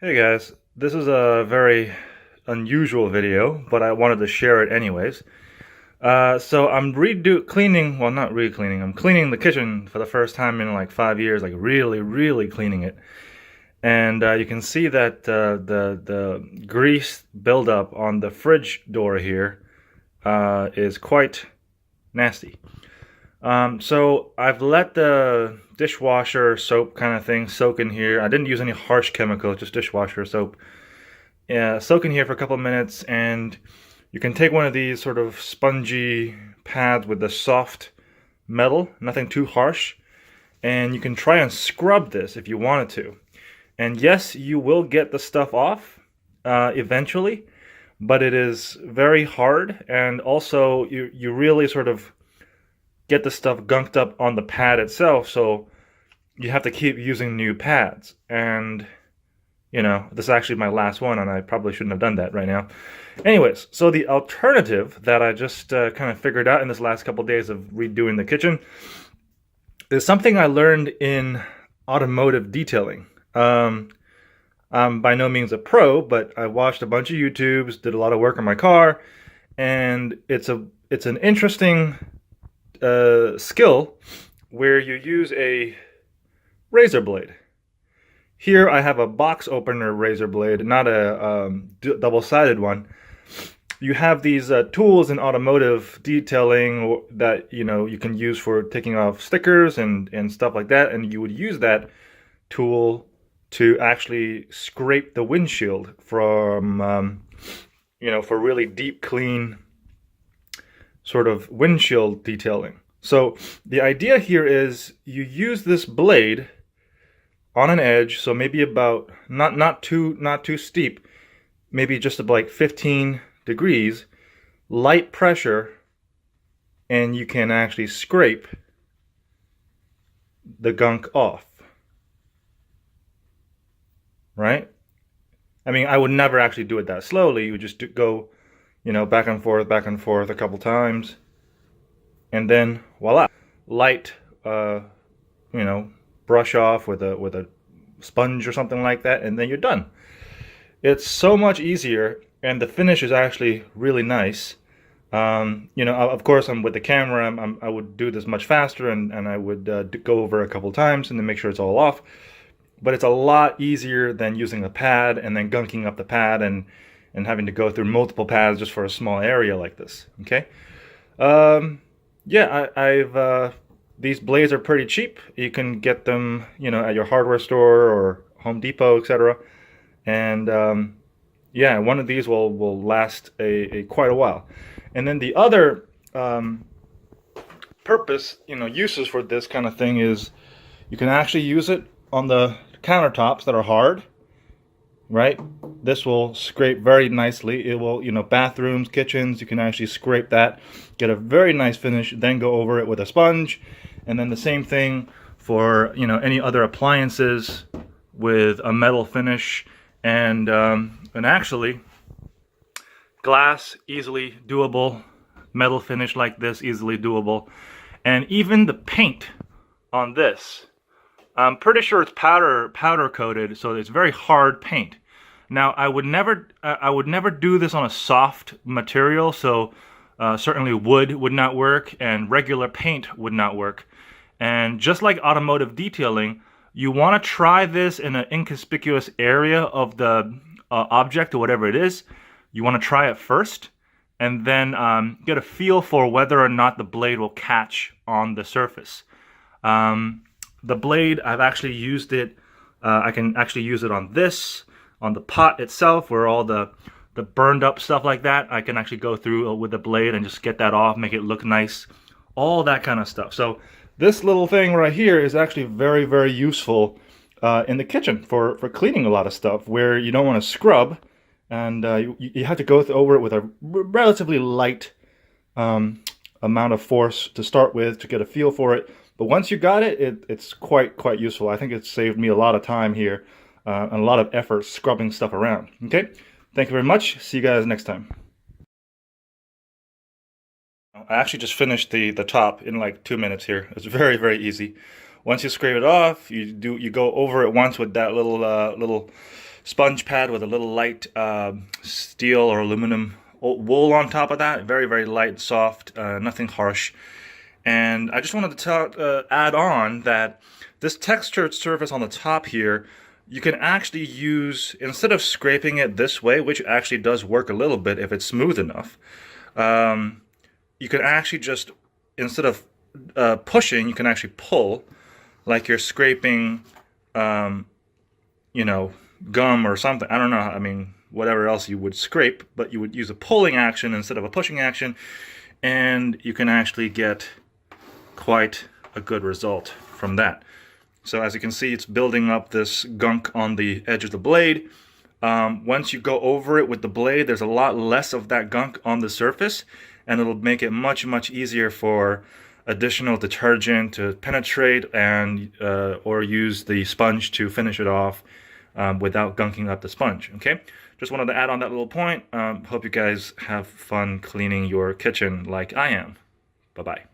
Hey guys, this is a very unusual video, but I wanted to share it anyways. So I'm cleaning, well not re-cleaning, I'm cleaning the kitchen for the first time in like 5 years, like really cleaning it. And you can see that the grease buildup on the fridge door here is quite nasty. So I've let the dishwasher soap kind of thing soak in here. I didn't use any harsh chemical, just dishwasher soap. Yeah, soak in here for a couple of minutes, and you can take one of these sort of spongy pads with the soft metal, nothing too harsh, and you can try and scrub this if you wanted to. And yes, you will get the stuff off eventually, but it is very hard, and also you really sort of get the stuff gunked up on the pad itself, so you have to keep using new pads. And you know, this is actually my last one, and I probably shouldn't have done that right now. Anyways, so the alternative that I just kind of figured out in this last couple days of redoing the kitchen is something I learned in automotive detailing. I'm by no means a pro, but I watched a bunch of YouTubes, did a lot of work on my car, and it's an interesting skill where you use a razor blade. Here I have a box opener razor blade, not a double-sided one. You have these tools in automotive detailing that you can use for taking off stickers and stuff like that, and you would use that tool to actually scrape the windshield from for really deep clean sort of windshield detailing. So the idea here is you use this blade on an edge, so maybe about not too steep, maybe just about like 15 degrees, light pressure, and you can actually scrape the gunk off. Right? I mean, I would never actually do it that slowly. You would just go, back and forth a couple times, and then voila, light, brush off with a sponge or something like that, and then you're done. It's so much easier, and the finish is actually really nice. Of course, I'm with the camera. I would do this much faster, and I would go over a couple times and then make sure it's all off. But it's a lot easier than using a pad and then gunking up the pad and having to go through multiple pads just for a small area like this. Okay. Yeah, I've these blades are pretty cheap. You can get them, at your hardware store or Home Depot, etc. And yeah, one of these will last a quite a while. And then the other purpose, uses for this kind of thing is you can actually use it on the countertops that are hard, right? This will scrape very nicely. It will, bathrooms, kitchens, you can actually scrape that, get a very nice finish, then go over it with a sponge. And then the same thing for, any other appliances with a metal finish. And actually, glass, easily doable. Metal finish like this, easily doable. And even the paint on this, I'm pretty sure it's powder coated, so it's very hard paint. Now, I would never do this on a soft material, so certainly wood would not work, and regular paint would not work. And just like automotive detailing, you want to try this in an inconspicuous area of the object or whatever it is. You want to try it first, and then get a feel for whether or not the blade will catch on the surface. The blade, I've actually used it, I can actually use it on this, on the pot itself, where all the burned up stuff like that, I can actually go through with the blade and just get that off, make it look nice, all that kind of stuff. So this little thing right here is actually very useful in the kitchen for cleaning a lot of stuff where you don't want to scrub, and you have to go over it with a relatively light amount of force to start with to get a feel for it. But once you got it, it's quite useful. I think it's saved me a lot of time here and a lot of effort scrubbing stuff around. Okay, thank you very much. See you guys next time. I actually just finished the top in like 2 minutes here. It's very easy. Once you scrape it off, you go over it once with that little sponge pad with a little light steel or aluminum wool on top of that. Very, very light, soft, nothing harsh. And I just wanted to add on that this textured surface on the top here, you can actually use, instead of scraping it this way, which actually does work a little bit if it's smooth enough, you can actually just, instead of pushing, you can actually pull, like you're scraping, you know, gum or something. I don't know, I mean, whatever else you would scrape, but you would use a pulling action instead of a pushing action, and you can actually get quite a good result from that. So as you can see, it's building up this gunk on the edge of the blade. Once you go over it with the blade, there's a lot less of that gunk on the surface, and it'll make it much, much easier for additional detergent to penetrate and or use the sponge to finish it off without gunking up the sponge. Okay, just wanted to add on that little point. Hope you guys have fun cleaning your kitchen like I am. Bye-bye.